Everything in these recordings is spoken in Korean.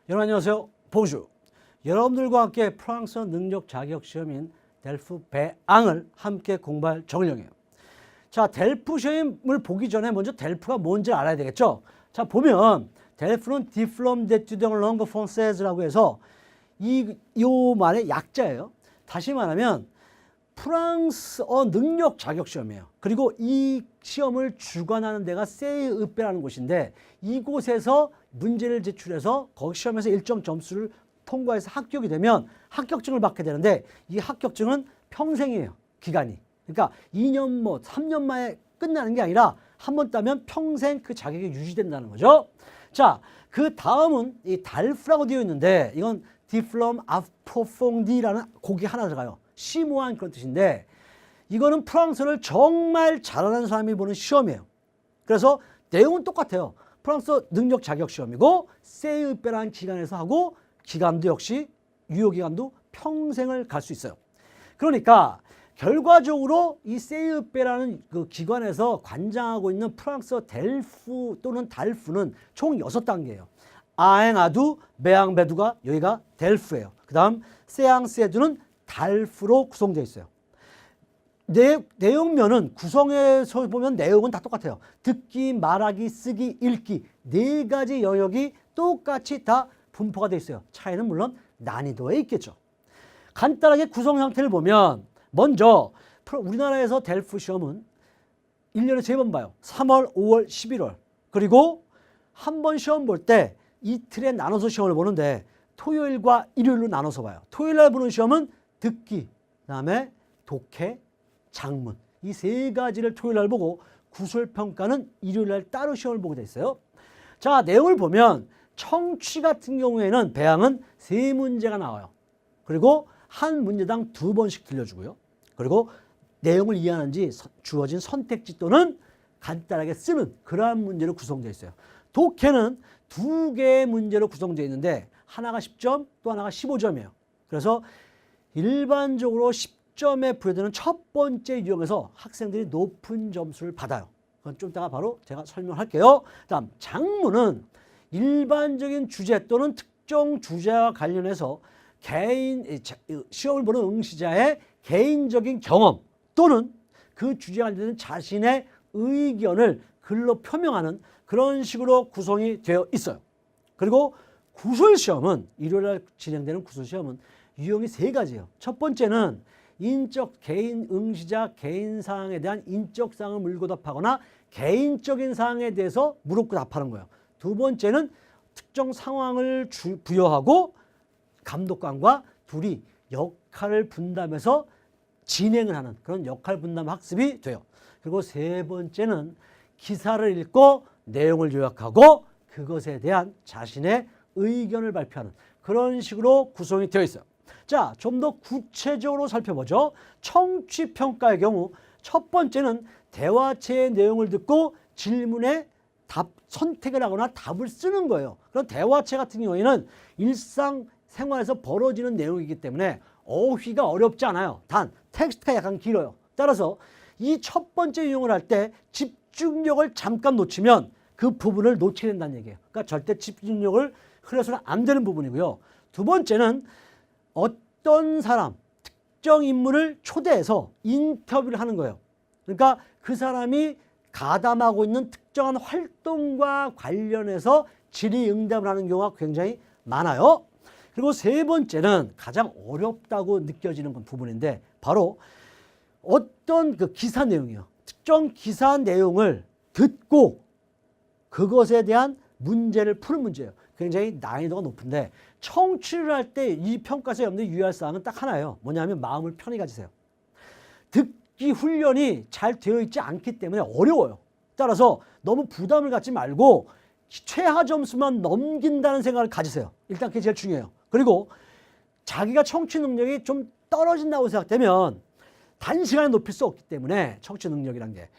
여러분 안녕하세요. 봉주. 여러분들과 함께 프랑스어 능력 자격 시험인 델프 배앙을 함께 공부할 정은영이에요. 자, 델프 시험을 보기 전에 먼저 델프가 뭔지 알아야 되겠죠? 자, 보면 델프는 Diplôme d'études en langue française라고 해서 요 말의 약자예요. 다시 말하면 프랑스어 능력 자격 시험이에요. 그리고 이 시험을 주관하는 데가 세이으페라는 곳인데 이곳에서 문제를 제출해서 거기 시험에서 일정 점수를 통과해서 합격이 되면 합격증을 받게 되는데 이 합격증은 평생이에요. 기간이. 그러니까 2년 뭐 3년 만에 끝나는 게 아니라 한 번 따면 평생 그 자격이 유지된다는 거죠. 자, 그 다음은 이 달프라고 되어 있는데 이건 Diplôme approfondi라는 곡이 하나 들어가요. 심오한 그런 뜻인데 이거는 프랑스어를 정말 잘하는 사람이 보는 시험이에요. 그래서 내용은 똑같아요. 프랑스어 능력 자격 시험이고 세이으페라는 기관에서 하고 기간도 역시 유효기간도 평생을 갈 수 있어요. 그러니까 결과적으로 이 세이으페라는 그 기관에서 관장하고 있는 프랑스어 델프 또는 달프는 총 6단계예요. 아앵아두, 메앙베두가 여기가 델프예요. 그 다음 세앙세두는 달프로 구성되어 있어요. 내용면은 구성에서 보면 내용은 다 똑같아요. 듣기, 말하기, 쓰기, 읽기 4가지 영역이 똑같이 다 분포가 되어 있어요. 차이는 물론 난이도에 있겠죠. 간단하게 구성 상태를 보면 먼저 우리나라에서 델프 시험은 1년에 3번 봐요. 3월, 5월, 11월. 그리고 한 번 시험 볼 때 이틀에 나눠서 시험을 보는데 토요일과 일요일로 나눠서 봐요. 토요일 날 보는 시험은 듣기, 그다음에 독해, 작문 이 3가지를 토요일 날 보고 구술평가는 일요일 날 따로 시험을 보게 돼 있어요. 자, 내용을 보면 청취 같은 경우에는 배양은 3문제가 나와요. 그리고 한 문제당 2번씩 들려주고요. 그리고 내용을 이해하는지 주어진 선택지 또는 간단하게 쓰는 그러한 문제로 구성되어 있어요. 독해는 2개의 문제로 구성되어 있는데 하나가 10점 또 하나가 15점이에요. 그래서 일반적으로 10점에 부여되는 첫 번째 유형에서 학생들이 높은 점수를 받아요. 그건 좀 이따가 바로 제가 설명할게요. 다음 작문은 일반적인 주제 또는 특정 주제와 관련해서 시험을 보는 응시자의 개인적인 경험 또는 그 주제에 관련된 자신의 의견을 글로 표명하는 그런 식으로 구성이 되어 있어요. 그리고 구술시험은 일요일날 진행되는 구술시험은 유형이 3가지예요. 첫 번째는 인적 개인 응시자 개인 사항에 대한 인적 사항을 물고 답하거나 개인적인 사항에 대해서 물었고 답하는 거예요. 2번째는 특정 상황을 부여하고 감독관과 둘이 역할을 분담해서 진행을 하는 그런 역할 분담 학습이 돼요. 그리고 3번째는 기사를 읽고 내용을 요약하고 그것에 대한 자신의 의견을 발표하는 그런 식으로 구성이 되어 있어요. 자, 좀 더 구체적으로 살펴보죠. 청취평가의 경우 첫 번째는 대화체의 내용을 듣고 질문에 선택을 하거나 답을 쓰는 거예요. 그럼 대화체 같은 경우에는 일상생활에서 벌어지는 내용이기 때문에 어휘가 어렵지 않아요. 단 텍스트가 약간 길어요. 따라서 이 첫 번째 유형을 할 때 집중력을 잠깐 놓치면 그 부분을 놓치게 된다는 얘기예요. 그러니까 절대 집중력을 흐려서는 안 되는 부분이고요. 2번째는 어떤 사람, 특정 인물을 초대해서 인터뷰를 하는 거예요. 그러니까 그 사람이 가담하고 있는 특정한 활동과 관련해서 질의응답을 하는 경우가 굉장히 많아요. 그리고 3번째는 가장 어렵다고 느껴지는 부분인데 바로 어떤 그 기사 내용이에요. 특정 기사 내용을 듣고 그것에 대한 문제를 푸는 문제예요. 굉장히 난이도가 높은데 청취를 할 때 이 평가서에 없는 유의할 사항은 딱 하나예요. 뭐냐면 마음을 편히 가지세요. 듣기 훈련이 잘 되어 있지 않기 때문에 어려워요. 따라서 너무 부담을 갖지 말고 최하 점수만 넘긴다는 생각을 가지세요. 일단 그게 제일 중요해요. 그리고 자기가 청취 능력이 좀 떨어진다고 생각되면 단시간에 높일 수 없기 때문에 청취 능력이란 게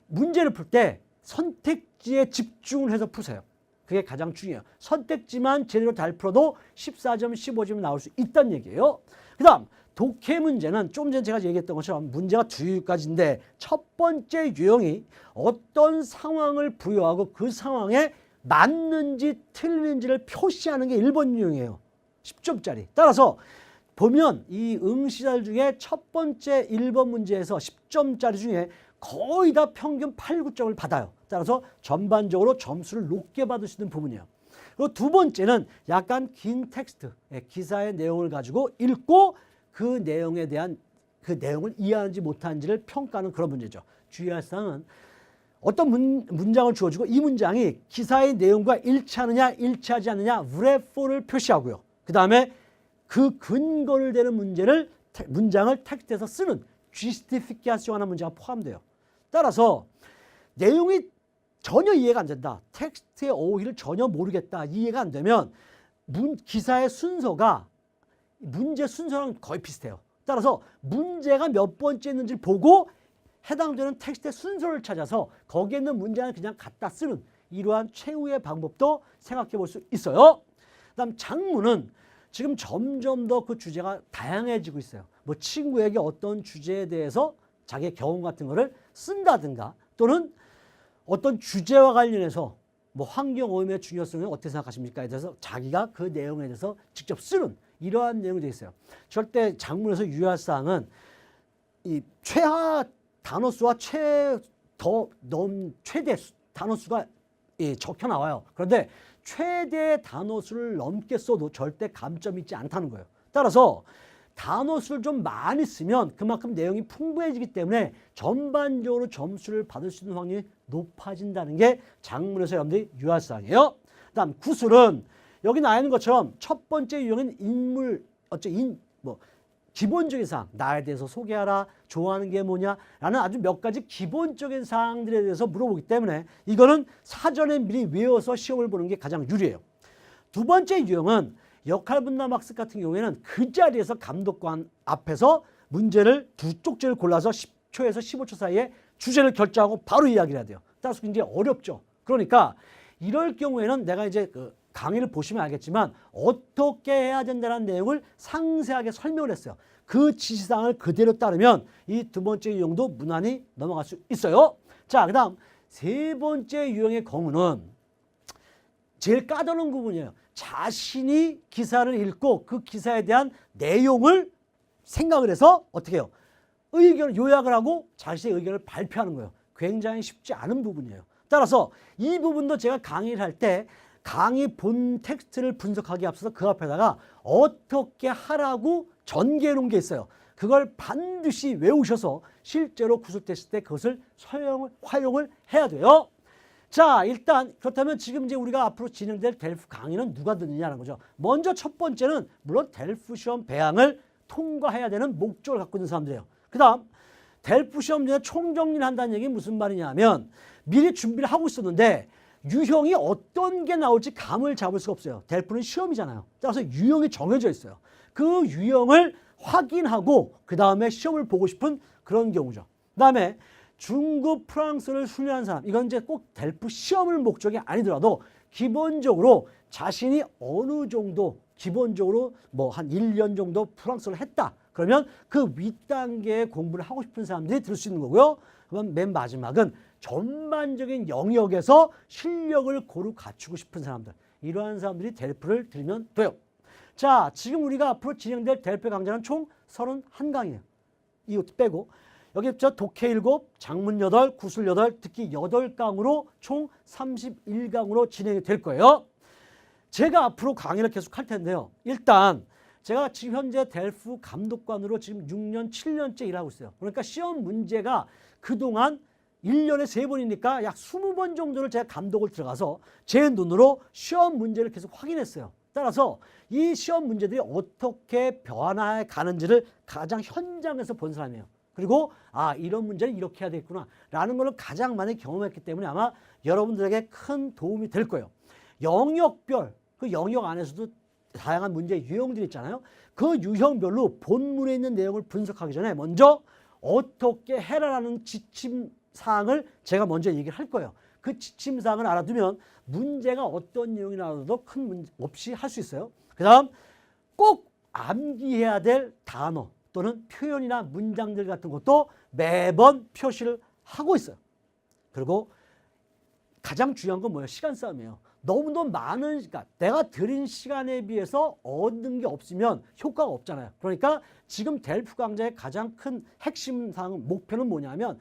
문제를 풀 때 선택지에 집중을 해서 푸세요. 그게 가장 중요해요. 선택지만 제대로 잘 풀어도 14점, 15점이 나올 수 있다는 얘기예요. 그 다음 독해 문제는 좀 전에 제가 얘기했던 것처럼 문제가 2가지인데 첫 번째 유형이 어떤 상황을 부여하고 그 상황에 맞는지 틀리는지를 표시하는 게 1번 유형이에요. 10점짜리. 따라서 보면 이 응시자들 중에 첫 번째 1번 문제에서 10점짜리 중에 거의 다 평균 8, 9점을 받아요. 따라서 전반적으로 점수를 높게 받을 수 있는 부분이에요. 그리고 두 번째는 약간 긴 텍스트, 기사의 내용을 가지고 읽고 그 내용에 대한 그 내용을 이해하는지 못하는지를 평가하는 그런 문제죠. 주의할 사항은 어떤 문장을 주어지고 이 문장이 기사의 내용과 일치하느냐 일치하지 않느냐 refer를 표시하고요. 그 다음에 그 근거를 대는 문장을 텍스트에서 쓰는 justification하는 문제가 포함돼요. 따라서 내용이 전혀 이해가 안 된다. 텍스트의 어휘를 전혀 모르겠다. 이해가 안 되면 기사의 순서가 문제 순서랑 거의 비슷해요. 따라서 문제가 몇 번째 있는지 보고 해당되는 텍스트의 순서를 찾아서 거기에 있는 문장을 그냥 갖다 쓰는 이러한 최후의 방법도 생각해 볼 수 있어요. 그다음 장문은 지금 점점 더 그 주제가 다양해지고 있어요. 뭐 친구에게 어떤 주제에 대해서 자기의 경험 같은 거를 쓴다든가 또는 어떤 주제와 관련해서 뭐 환경오염의 중요성을 어떻게 생각하십니까? 에 대해서 자기가 그 내용에 대해서 직접 쓰는 이러한 내용이 되어 있어요. 절대 장문에서 유의할 사항은 이 최하 단어수와 최대 단어수가 적혀 나와요. 그런데 최대 단어수를 넘게 써도 절대 감점이 있지 않다는 거예요. 따라서 단어수를 좀 많이 쓰면 그만큼 내용이 풍부해지기 때문에 전반적으로 점수를 받을 수 있는 확률이 높아진다는 게 장문에서 여러분들이 유의할 사항이에요. 그다음 구술은 여기 나와 있는 것처럼 첫 번째 유형은 기본적인 사항, 나에 대해서 소개하라, 좋아하는 게 뭐냐라는 아주 몇 가지 기본적인 사항들에 대해서 물어보기 때문에 이거는 사전에 미리 외워서 시험을 보는 게 가장 유리해요. 두 번째 유형은 역할분담 학습 같은 경우에는 그 자리에서 감독관 앞에서 문제를 두 쪽지를 골라서 10초에서 15초 사이에 주제를 결정하고 바로 이야기를 해야 돼요. 따라서 굉장히 어렵죠. 그러니까 이럴 경우에는 내가 이제 그 강의를 보시면 알겠지만 어떻게 해야 된다는 내용을 상세하게 설명을 했어요. 그 지시사항을 그대로 따르면 이 두 번째 유형도 무난히 넘어갈 수 있어요. 자, 그 다음 세 번째 유형의 경우는 제일 까다로운 부분이에요. 자신이 기사를 읽고 그 기사에 대한 내용을 생각을 해서 어떻게 해요? 의견을 요약을 하고 자신의 의견을 발표하는 거예요. 굉장히 쉽지 않은 부분이에요. 따라서 이 부분도 제가 강의를 할 때 강의 본 텍스트를 분석하기에 앞서서 그 앞에다가 어떻게 하라고 전개해 놓은 게 있어요. 그걸 반드시 외우셔서 실제로 구술됐을 때 그것을 활용을 해야 돼요. 자, 일단 그렇다면 지금 이제 우리가 앞으로 진행될 델프 강의는 누가 듣느냐는 거죠. 먼저 첫 번째는 물론 델프 시험 배양을 통과해야 되는 목적을 갖고 있는 사람들이에요. 그 다음 델프 시험 전에 총정리를 한다는 얘기는 무슨 말이냐면 미리 준비를 하고 있었는데 유형이 어떤 게 나올지 감을 잡을 수가 없어요. 델프는 시험이잖아요. 따라서 유형이 정해져 있어요. 그 유형을 확인하고 그 다음에 시험을 보고 싶은 그런 경우죠. 그 다음에 중급 프랑스를 훈련한 사람, 이건 이제 꼭 델프 시험을 목적이 아니더라도 기본적으로 자신이 어느 정도 기본적으로 뭐 한 1년 정도 프랑스를 했다. 그러면 그 윗단계의 공부를 하고 싶은 사람들이 들을 수 있는 거고요. 그럼 맨 마지막은 전반적인 영역에서 실력을 고루 갖추고 싶은 사람들, 이러한 사람들이 델프를 들으면 돼요. 자, 지금 우리가 앞으로 진행될 델프 강좌는 총 31강이에요. 이것도 빼고 여기 독해 7, 장문 8, 구술 8, 듣기 8강으로 총 31강으로 진행이 될 거예요. 제가 앞으로 강의를 계속 할 텐데요. 일단 제가 지금 현재 델프 감독관으로 지금 6년, 7년째 일하고 있어요. 그러니까 시험 문제가 그동안 1년에 3번이니까 약 20번 정도를 제가 감독을 들어가서 제 눈으로 시험 문제를 계속 확인했어요. 따라서 이 시험 문제들이 어떻게 변화해 가는지를 가장 현장에서 본 사람이에요. 그리고 이런 문제는 이렇게 해야 되겠구나 라는 걸 가장 많이 경험했기 때문에 아마 여러분들에게 큰 도움이 될 거예요. 영역별, 그 영역 안에서도 다양한 문제 유형들이 있잖아요. 그 유형별로 본문에 있는 내용을 분석하기 전에 먼저 어떻게 해라라는 지침사항을 제가 먼저 얘기를 할 거예요. 그 지침사항을 알아두면 문제가 어떤 내용이 나와도 큰 문제 없이 할 수 있어요. 그 다음 꼭 암기해야 될 단어 또는 표현이나 문장들 같은 것도 매번 표시를 하고 있어요. 그리고 가장 중요한 건 뭐예요? 시간 싸움이에요. 너무너무 많은, 그러니까 내가 들인 시간에 비해서 얻는 게 없으면 효과가 없잖아요. 그러니까 지금 델프 강좌의 가장 큰 핵심 사항, 목표는 뭐냐면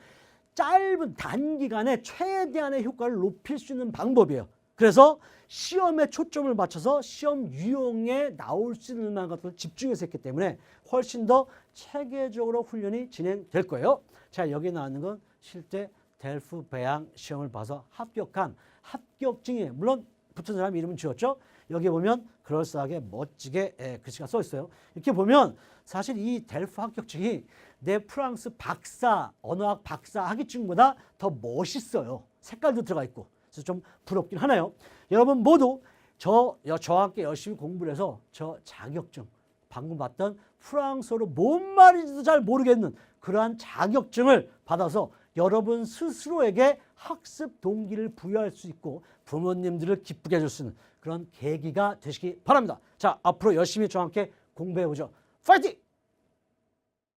짧은 단기간에 최대한의 효과를 높일 수 있는 방법이에요. 그래서 시험에 초점을 맞춰서 시험 유형에 나올 수 있는 만한 것들을 집중해서 했기 때문에 훨씬 더 체계적으로 훈련이 진행될 거예요. 자, 여기 나오는 건 실제 델프 배양 시험을 봐서 합격한 합격증이, 물론 붙은 사람 이름은 지었죠. 여기 보면 그럴싸하게 멋지게 글씨가 써 있어요. 이렇게 보면 사실 이 델프 합격증이 내 프랑스 박사, 언어학 박사 학위증보다 더 멋있어요. 색깔도 들어가 있고. 그래서 좀 부럽긴 하네요. 여러분 모두 저와 함께 열심히 공부를 해서 저 자격증, 방금 봤던 프랑스어로 뭔 말인지도 잘 모르겠는 그러한 자격증을 받아서 여러분 스스로에게 학습 동기를 부여할 수 있고 부모님들을 기쁘게 해줄 수 있는 그런 계기가 되시기 바랍니다. 자, 앞으로 열심히 저와 함께 공부해보죠. 파이팅!